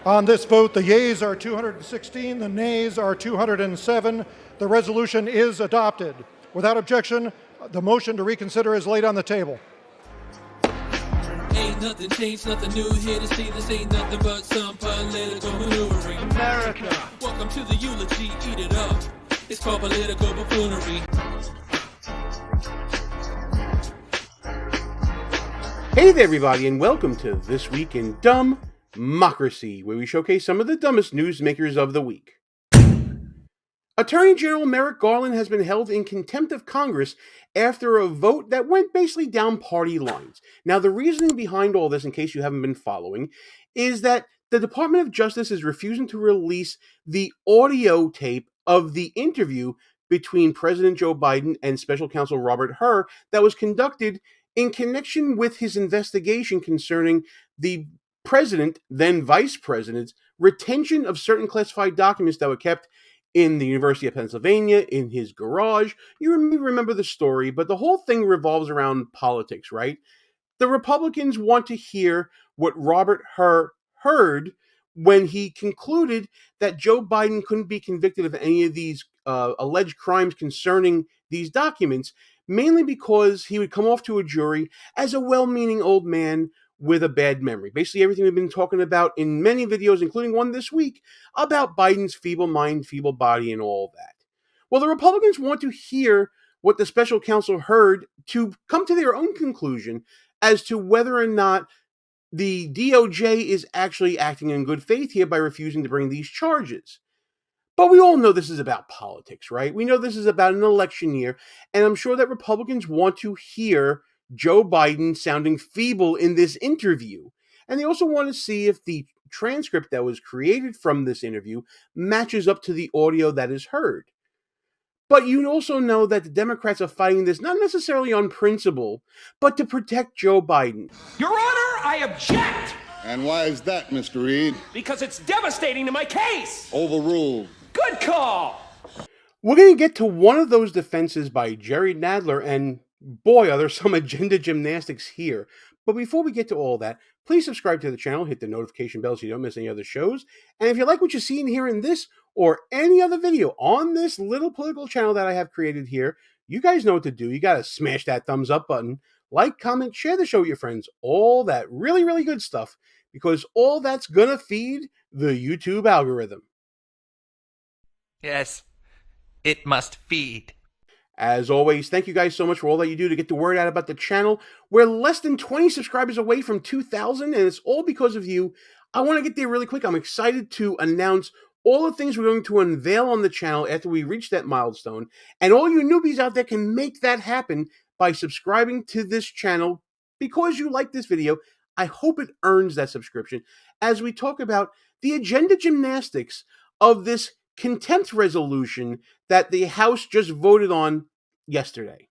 On this vote, the yeas are 216, the nays are 207. The resolution is adopted. Without objection, the motion to reconsider is laid on the table. Ain't nothing changed, nothing new here to see. This ain't nothing but some political maneuvering. America. Welcome to the eulogy, eat it up. It's called political buffoonery. Hey there, everybody, and welcome to This Week in DUMBmocracy, where we showcase some of the dumbest newsmakers of the week. Attorney General Merrick Garland has been held in contempt of Congress after a vote that went basically down party lines. Now, the reasoning behind all this, in case you haven't been following, is that the Department of Justice is refusing to release the audio tape of the interview between President Joe Biden and Special Counsel Robert Hur that was conducted in connection with his investigation concerning the president, then vice president's, retention of certain classified documents that were kept in the University of Pennsylvania, in his garage. You remember the story, but the whole thing revolves around politics, right? The Republicans want to hear what Robert Hur heard when he concluded that Joe Biden couldn't be convicted of any of these alleged crimes concerning these documents, mainly because he would come off to a jury as a well-meaning old man with a bad memory. Basically, everything we've been talking about in many videos, including one this week, about Biden's feeble mind, feeble body, and all that. Well, the Republicans want to hear what the special counsel heard to come to their own conclusion as to whether or not the DOJ is actually acting in good faith here by refusing to bring these charges. But we all know this is about politics, right? We know this is about an election year, and I'm sure that Republicans want to hear Joe Biden sounding feeble in this interview. And they also want to see if the transcript that was created from this interview matches up to the audio that is heard. But you also know that the Democrats are fighting this not necessarily on principle, but to protect Joe Biden. Your Honor, I object! And why is that, Mr. Reed? Because it's devastating to my case! Overruled. Good call! We're going to get to one of those defenses by Jerry Nadler, and boy, are there some agenda gymnastics here. But before we get to all that, please subscribe to the channel, hit the notification bell so you don't miss any other shows. And if you like what you see and hear in this or any other video on this little political channel that I have created here, you guys know what to do. You got to smash that thumbs up button, like, comment, share the show with your friends, all that really, really good stuff, because all that's going to feed the YouTube algorithm. Yes, it must feed. As always, thank you guys so much for all that you do to get the word out about the channel. We're less than 20 subscribers away from 2,000, and it's all because of you. I want to get there really quick. I'm excited to announce all the things we're going to unveil on the channel after we reach that milestone. And all you newbies out there can make that happen by subscribing to this channel because you like this video. I hope it earns that subscription as we talk about the agenda gymnastics of this contempt resolution that the House just voted on yesterday.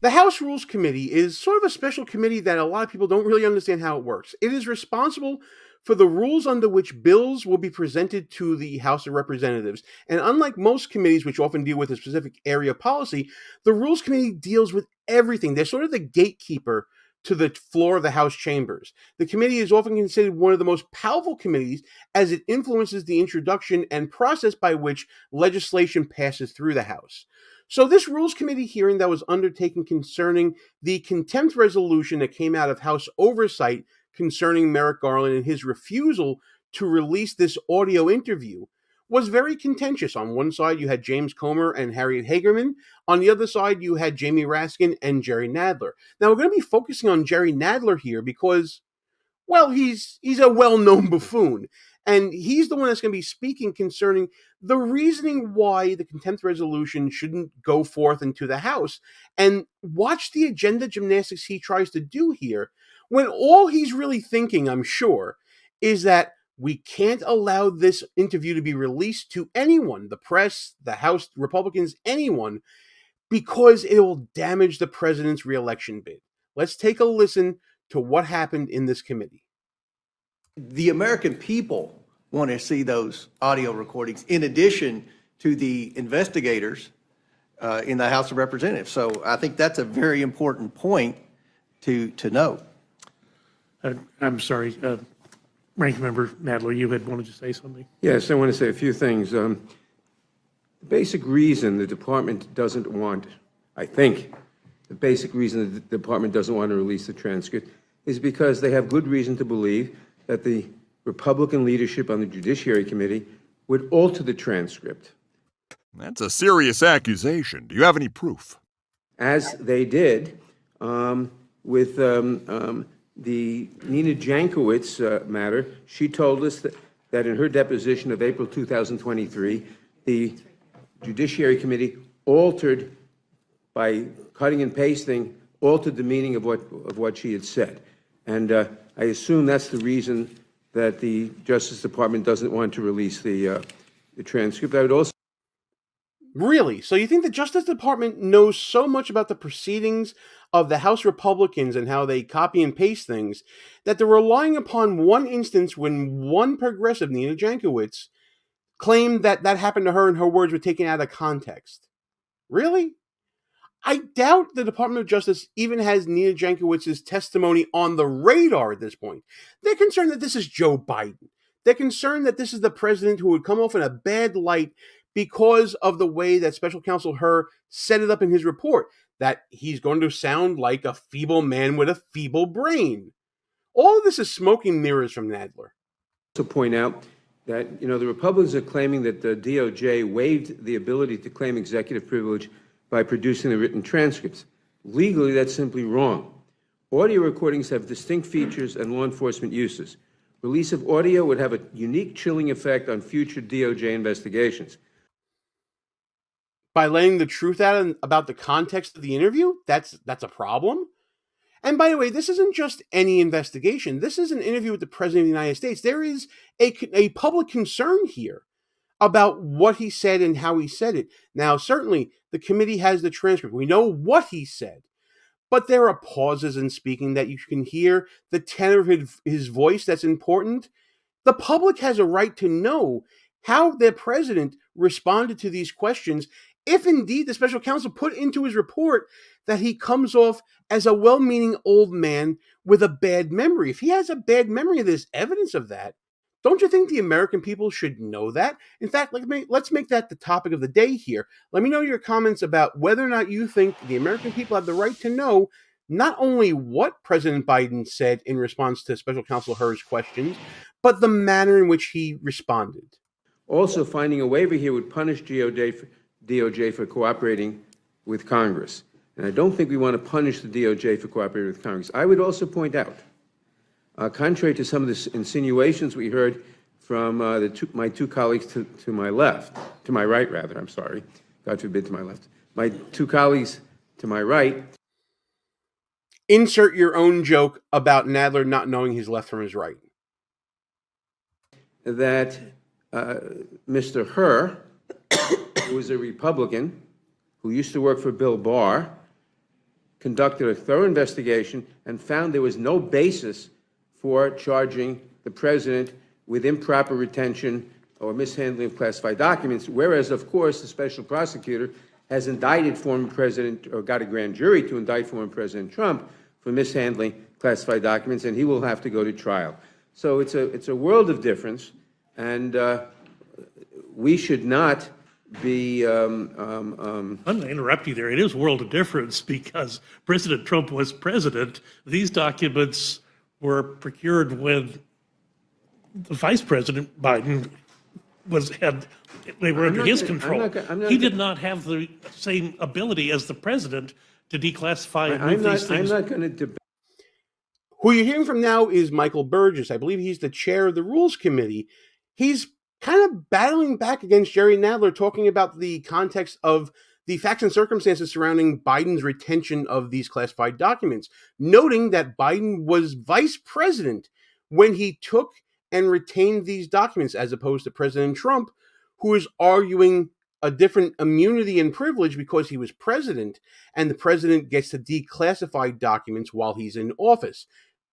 The House Rules Committee is sort of a special committee that a lot of people don't really understand how it works. It is responsible for the rules under which bills will be presented to the House of Representatives. And unlike most committees, which often deal with a specific area of policy, the Rules Committee deals with everything. They're sort of the gatekeeper to the floor of the House chambers. The committee is often considered one of the most powerful committees as it influences the introduction and process by which legislation passes through the House. So this Rules Committee hearing that was undertaken concerning the contempt resolution that came out of House Oversight concerning Merrick Garland and his refusal to release this audio interview was very contentious. On one side, you had James Comer and Harriet Hagerman. On the other side, you had Jamie Raskin and Jerry Nadler. Now, we're going to be focusing on Jerry Nadler here because, well, he's a well-known buffoon. And he's the one that's going to be speaking concerning the reasoning why the contempt resolution shouldn't go forth into the House. And watch the agenda gymnastics he tries to do here when all he's really thinking, I'm sure, is that we can't allow this interview to be released to anyone, the press, the House Republicans, anyone, because it will damage the president's reelection bid. Let's take a listen to what happened in this committee. The American people want to see those audio recordings in addition to the investigators in the House of Representatives. So I think that's a very important point to note. I'm sorry. Ranking Member Nadler, you had wanted to say something. Yes, I want to say a few things. The basic reason the department doesn't want, I think, the basic reason the department doesn't want to release the transcript is because they have good reason to believe that the Republican leadership on the Judiciary Committee would alter the transcript. That's a serious accusation. Do you have any proof? As they did with the Nina Jankowicz matter. She told us that in her deposition of April 2023, the Judiciary Committee altered, by cutting and pasting, altered the meaning of what she had said. And I assume that's the reason that the Justice Department doesn't want to release the transcript. I would also... Really? So you think the Justice Department knows so much about the proceedings of the House Republicans and how they copy and paste things that they're relying upon one instance when one progressive, Nina Jankowicz, claimed that that happened to her and her words were taken out of context? Really? I doubt the Department of Justice even has Nina Jankowicz's testimony on the radar at this point. They're concerned that this is Joe Biden. They're concerned that this is the president who would come off in a bad light because of the way that Special Counsel Hur set it up in his report, that he's going to sound like a feeble man with a feeble brain. All of this is smoke and mirrors from Nadler. To point out that, the Republicans are claiming that the DOJ waived the ability to claim executive privilege by producing the written transcripts. Legally, that's simply wrong. Audio recordings have distinct features and law enforcement uses. Release of audio would have a unique chilling effect on future DOJ investigations. By letting the truth out about the context of the interview, that's a problem. And by the way, this isn't just any investigation. This is an interview with the President of the United States. There is a public concern here about what he said and how he said it. Now, certainly, the committee has the transcript. We know what he said. But there are pauses in speaking that you can hear, the tenor of his voice that's important. The public has a right to know how their president responded to these questions, if indeed the special counsel put into his report that he comes off as a well-meaning old man with a bad memory. If he has a bad memory, there's evidence of that. Don't you think the American people should know that? In fact, let's make that the topic of the day here. Let me know your comments about whether or not you think the American people have the right to know not only what President Biden said in response to Special Counsel Hur's questions, but the manner in which he responded. Also, finding a waiver here would punish DOJ for cooperating with Congress. And I don't think we want to punish the DOJ for cooperating with Congress. I would also point out, contrary to some of the insinuations we heard from my two colleagues to my right, I'm sorry, God forbid to my left, my two colleagues to my right. Insert your own joke about Nadler not knowing his left from his right. That Mr. Hur, who was a Republican, who used to work for Bill Barr, conducted a thorough investigation and found there was no basis for charging the president with improper retention or mishandling of classified documents, whereas, of course, the special prosecutor has indicted former President, or got a grand jury to indict former President Trump for mishandling classified documents, and he will have to go to trial. So it's a world of difference, and we should not be... I'm going to interrupt you there. It is a world of difference because President Trump was president. These documents were procured when the Vice President Biden they were under his control. He did not have the same ability as the president to declassify and move these things. I'm not going to debate. Who you're hearing from now is Michael Burgess. I believe he's the chair of the Rules Committee. He's kind of battling back against Jerry Nadler, talking about the context of the facts and circumstances surrounding Biden's retention of these classified documents, noting that Biden was vice president when he took and retained these documents, as opposed to President Trump, who is arguing a different immunity and privilege because he was president, and the president gets to declassify documents while he's in office.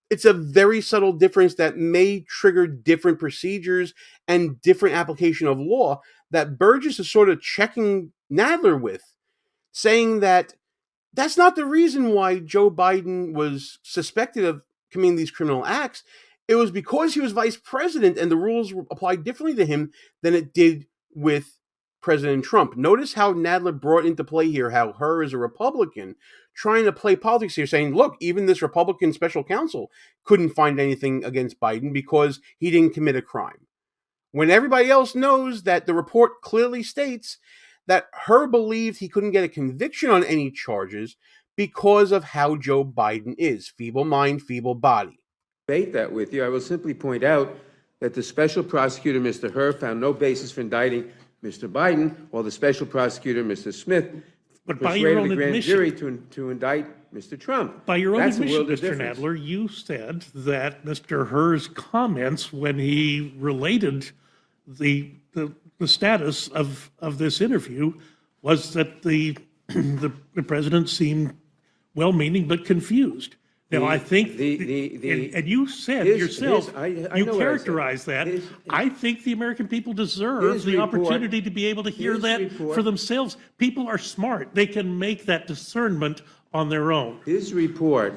It's a very subtle difference that may trigger different procedures and different application of law that Burgess is sort of checking Nadler with, saying that that's not the reason why Joe Biden was suspected of committing these criminal acts. It was because he was vice president and the rules applied differently to him than it did with President Trump. Notice how Nadler brought into play here how Hur is a Republican trying to play politics here, saying, look, even this Republican special counsel couldn't find anything against Biden because he didn't commit a crime. When everybody else knows that the report clearly states that Hur believed he couldn't get a conviction on any charges because of how Joe Biden is. Feeble mind, feeble body. Debate that with you. I will simply point out that the special prosecutor, Mr. Hur, found no basis for indicting Mr. Biden, while the special prosecutor, Mr. Smith, persuaded the grand jury to indict Mr. Trump. By your own That's admission, a world of Mr. difference. Nadler, you said that Mr. Hur's comments when he related the status of this interview was that the president seemed well-meaning but confused. Now, I think, and you said yourself, you characterized that. I think the American people deserve the opportunity to be able to hear that for themselves. People are smart. They can make that discernment on their own. His report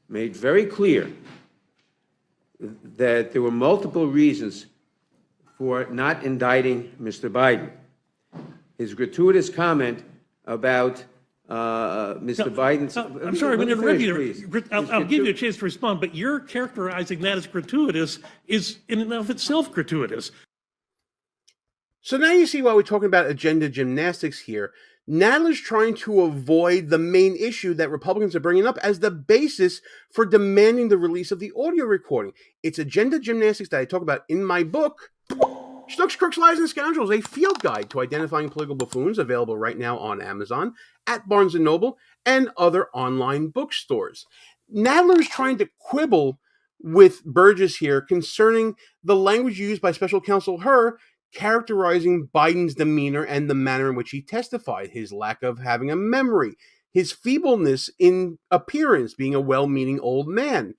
made very clear that there were multiple reasons for not indicting Mr. Biden. His gratuitous comment about Mr. Biden's... I'm sorry, I'm going to interrupt you. I'll give you a chance to respond, but you're characterizing that as gratuitous is in and of itself gratuitous. So now you see why we're talking about agenda gymnastics here. Nadler's trying to avoid the main issue that Republicans are bringing up as the basis for demanding the release of the audio recording. It's agenda gymnastics that I talk about in my book, Schnooks, Crooks, Lies, and Scoundrels, a field guide to identifying political buffoons, available right now on Amazon, at Barnes & Noble, and other online bookstores. Nadler is trying to quibble with Burgess here concerning the language used by Special Counsel Hur characterizing Biden's demeanor and the manner in which he testified, his lack of having a memory, his feebleness in appearance, being a well-meaning old man.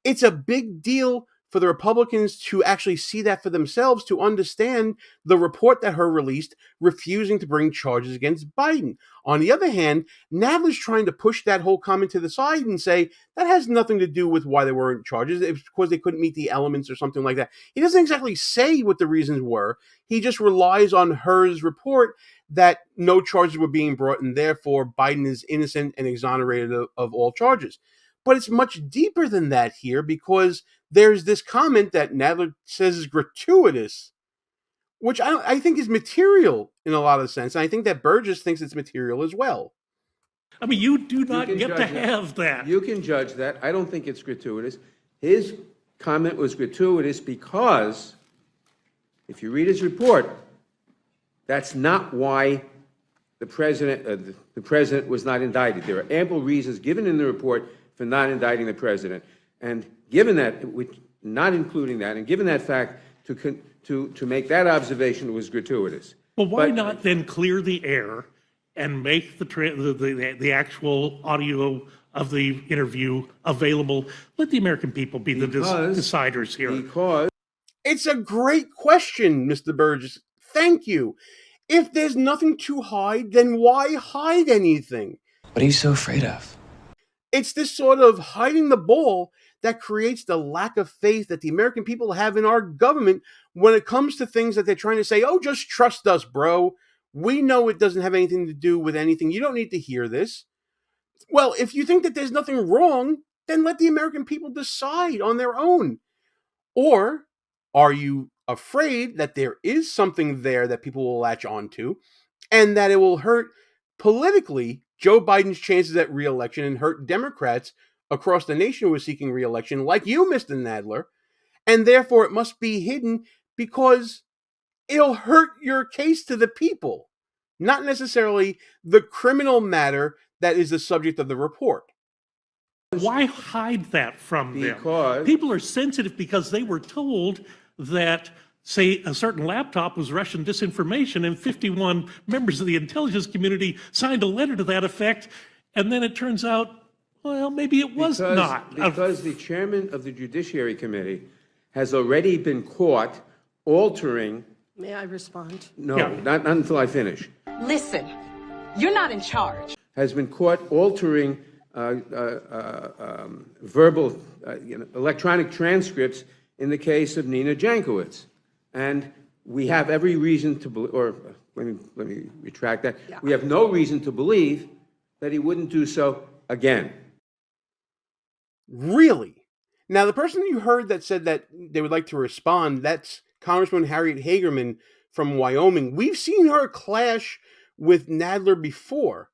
It's a big deal for the Republicans to actually see that for themselves, to understand the report that Hur released, refusing to bring charges against Biden. On the other hand, Nadler's trying to push that whole comment to the side and say that has nothing to do with why there weren't charges. It's because they couldn't meet the elements or something like that. He doesn't exactly say what the reasons were. He just relies on Hur's report that no charges were being brought and therefore Biden is innocent and exonerated of all charges. But it's much deeper than that here, because there's this comment that Nadler says is gratuitous, which I think is material in a lot of sense. And I think that Burgess thinks it's material as well. I mean, you do not get to have that. You can judge that. I don't think it's gratuitous. His comment was gratuitous because, if you read his report, that's not why the president was not indicted. There are ample reasons given in the report for not indicting the president. And given that, not including that, and given that fact, to make that observation was gratuitous. Well, why not then clear the air and make the actual audio of the interview available? Let the American people be the deciders here. Because it's a great question, Mr. Burgess. Thank you. If there's nothing to hide, then why hide anything? What are you so afraid of? It's this sort of hiding the ball that creates the lack of faith that the American people have in our government when it comes to things that they're trying to say, oh, just trust us, bro. We know it doesn't have anything to do with anything. You don't need to hear this. Well, if you think that there's nothing wrong, then let the American people decide on their own. Or are you afraid that there is something there that people will latch onto and that it will hurt politically Joe Biden's chances at re-election and hurt Democrats across the nation who are seeking re-election, like you, Mr. Nadler, and therefore it must be hidden because it'll hurt your case to the people, not necessarily the criminal matter that is the subject of the report. Why hide that from them? Because people are sensitive because they were told that, say, a certain laptop was Russian disinformation, and 51 members of the intelligence community signed a letter to that effect, and then it turns out, well, maybe it was not. Because the chairman of the Judiciary Committee has already been caught altering... May I respond? No, not until I finish. Listen, you're not in charge. Has been caught altering verbal, electronic transcripts in the case of Nina Jankowicz. And we have every reason to believe, or let me retract that. Yeah. We have no reason to believe that he wouldn't do so again. Really? Now, the person you heard that said that they would like to respond, that's Congresswoman Harriet Hagerman from Wyoming. We've seen her clash with Nadler before.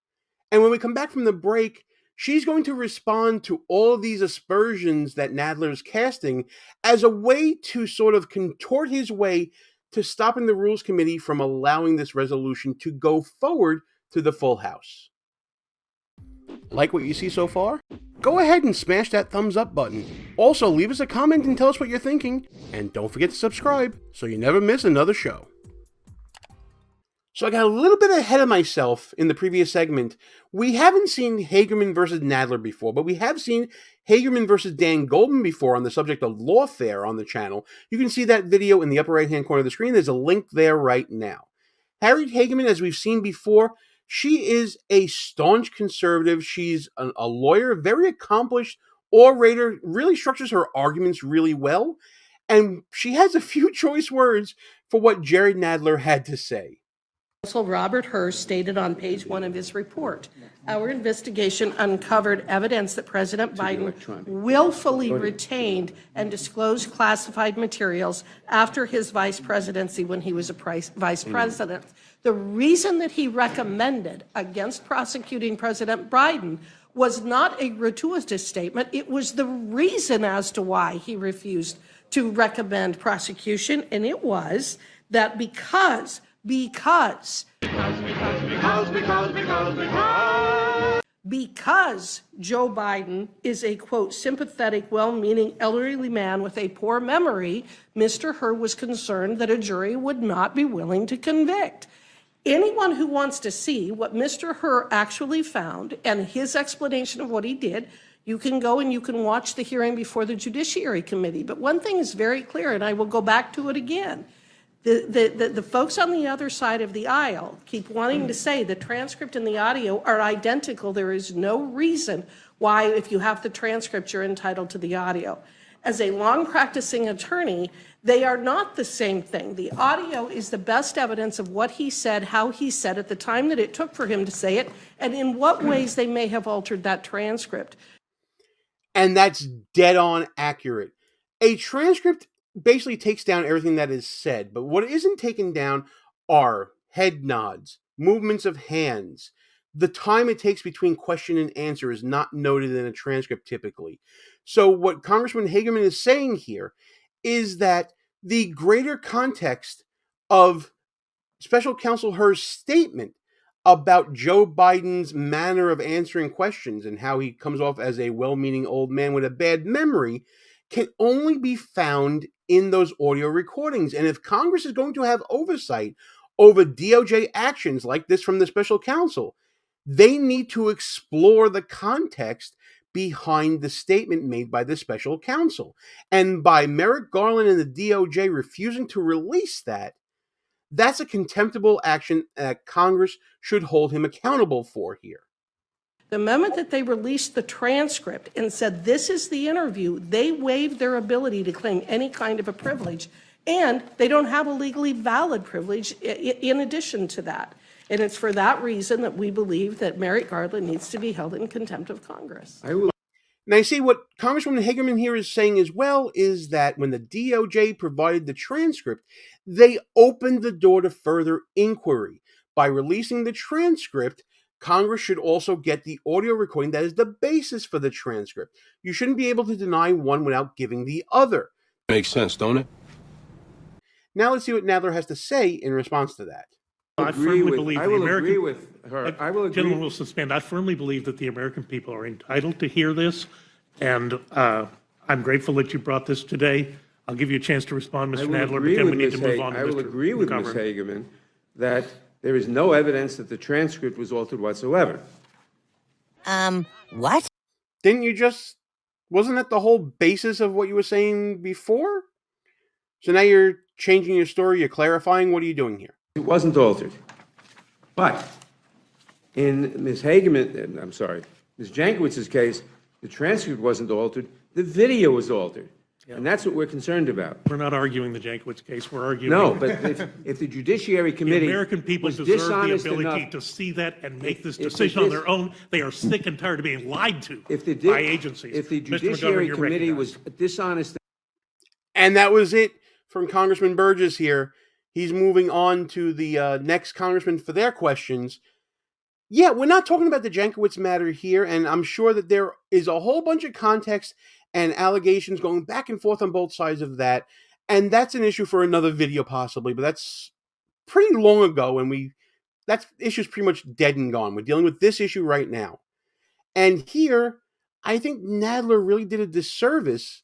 And when we come back from the break, she's going to respond to all of these aspersions that Nadler's casting as a way to sort of contort his way to stopping the Rules Committee from allowing this resolution to go forward to the full House. Like what you see so far? Go ahead and smash that thumbs up button. Also, leave us a comment and tell us what you're thinking. And don't forget to subscribe so you never miss another show. So I got a little bit ahead of myself in the previous segment. We haven't seen Hagerman versus Nadler before, but we have seen Hagerman versus Dan Goldman before on the subject of lawfare on the channel. You can see that video in the upper right-hand corner of the screen. There's a link there right now. Harriet Hagerman, as we've seen before, she is a staunch conservative. She's a lawyer, very accomplished orator, really structures her arguments really well. And she has a few choice words for what Jerry Nadler had to say. Counsel Robert Hur stated on page 1 of his report, our investigation uncovered evidence that President Biden willfully retained and disclosed classified materials after his vice presidency when he was a vice president. The reason that he recommended against prosecuting President Biden was not a gratuitous statement. It was the reason as to why he refused to recommend prosecution, and it was that because Joe Biden is a, quote, sympathetic, well-meaning elderly man with a poor memory, Mr. Hur was concerned that a jury would not be willing to convict. Anyone who wants to see what Mr. Hur actually found and his explanation of what he did, you can go and you can watch the hearing before the Judiciary Committee. But one thing is very clear, and I will go back to it again. The folks on the other side of the aisle keep wanting to say the transcript and the audio are identical. There is no reason why, if you have the transcript, you're entitled to the audio. As a long practicing attorney, they are not the same thing. The audio is the best evidence of what he said, how he said it, the time that it took for him to say it, and in what ways they may have altered that transcript. And that's dead on accurate. A transcript basically takes down everything that is said, but what isn't taken down are head nods, movements of hands. The time it takes between question and answer is not noted in a transcript typically. So what Congressman Hagerman is saying here is that the greater context of Special Counsel Hur's statement about Joe Biden's manner of answering questions and how he comes off as a well-meaning old man with a bad memory can only be found in those audio recordings. And if Congress is going to have oversight over DOJ actions like this from the special counsel, they need to explore the context behind the statement made by the special counsel. And by Merrick Garland and the DOJ refusing to release that, that's a contemptible action that Congress should hold him accountable for here. The moment that they released the transcript and said, this is the interview, they waived their ability to claim any kind of a privilege. And they don't have a legally valid privilege in addition to that. And it's for that reason that we believe that Merrick Garland needs to be held in contempt of Congress. Now, you see, what Congresswoman Hagerman here is saying as well is that when the DOJ provided the transcript, they opened the door to further inquiry. By releasing the transcript, Congress should also get the audio recording that is the basis for the transcript. You shouldn't be able to deny one without giving the other. Makes sense, don't it? Now let's see what Nadler has to say in response to that. I firmly believe the American... agree with her. I will agree. Gentleman will suspend. I firmly believe that the American people are entitled to hear this, and I'm grateful that you brought this today. I'll give you a chance to respond, Mr. Nadler, but then we need to move on to Mr. I will agree with Ms. Hagerman that there is no evidence that the transcript was altered whatsoever. What? Didn't you just... Wasn't that the whole basis of what you were saying before? So now you're changing your story, you're clarifying. What are you doing here? It wasn't altered. But in Ms. Hagerman, I'm sorry, Ms. Jankowicz's case, the transcript wasn't altered, the video was altered. And that's what we're concerned about. We're not arguing the Jankowicz case, we're arguing. No, but if the Judiciary The Committee American people was deserve the dishonest ability enough, to see that and make this if decision the on their own. They are sick and tired of being lied to if by agencies. if the Mr. McGovern, Judiciary you're Committee recognized. was dishonest. And that was it from Congressman Burgess here. He's moving on to the next congressman for their questions. Yeah, we're not talking about the Jankowicz matter here, and I'm sure that there is a whole bunch of context and allegations going back and forth on both sides of that, and that's an issue for another video possibly, but that's pretty long ago, and that issue's pretty much dead and gone. We're dealing with this issue right now. And here, I think Nadler really did a disservice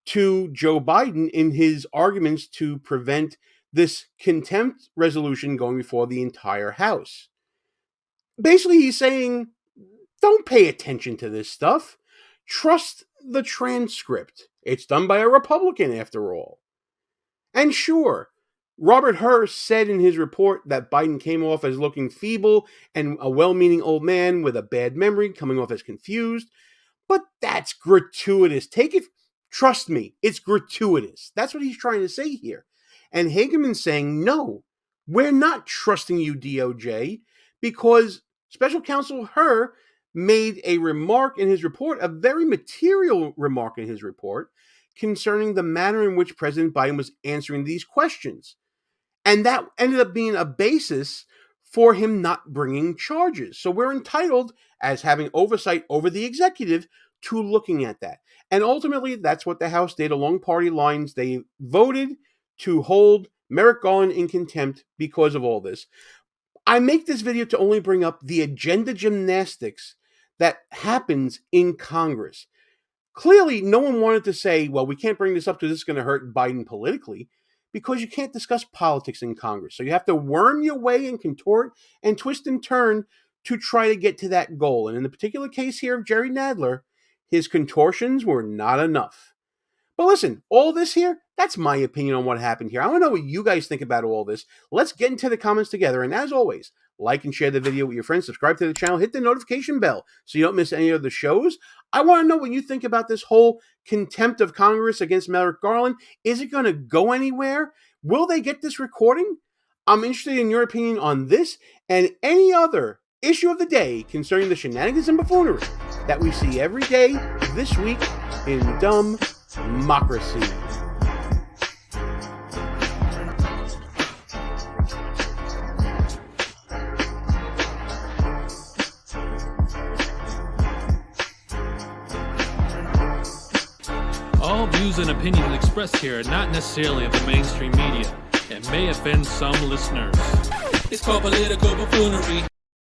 to Joe Biden in his arguments to prevent this contempt resolution going before the entire House. Basically, he's saying, don't pay attention to this stuff. Trust the transcript. It's done by a Republican, after all. And sure, Robert Hur said in his report that Biden came off as looking feeble and a well-meaning old man with a bad memory, coming off as confused. But that's gratuitous. Trust me, it's gratuitous. That's what he's trying to say here. And Hageman's saying, no, we're not trusting you, DOJ, because Special Counsel Hur made a remark in his report, a very material remark in his report, concerning the manner in which President Biden was answering these questions. And that ended up being a basis for him not bringing charges. So we're entitled, as having oversight over the executive, to looking at that. And ultimately, that's what the House did along party lines. They voted to hold Merrick Garland in contempt because of all this. I make this video to only bring up the agenda gymnastics that happens in Congress. Clearly, no one wanted to say, well, we can't bring this up because this is going to hurt Biden politically, because you can't discuss politics in Congress. So you have to worm your way and contort and twist and turn to try to get to that goal. And in the particular case here of Jerry Nadler, his contortions were not enough. But listen, all this here, that's my opinion on what happened here. I want to know what you guys think about all this. Let's get into the comments together. And as always, like and share the video with your friends, subscribe to the channel, hit the notification bell so you don't miss any of the shows. I want to know what you think about this whole contempt of Congress against Merrick Garland. Is it going to go anywhere? Will they get this recording? I'm interested in your opinion on this and any other issue of the day concerning the shenanigans and buffoonery that we see every day this week in Dumbmocracy. All views and opinions expressed here are not necessarily of the mainstream media and may offend some listeners. It's called political buffoonery.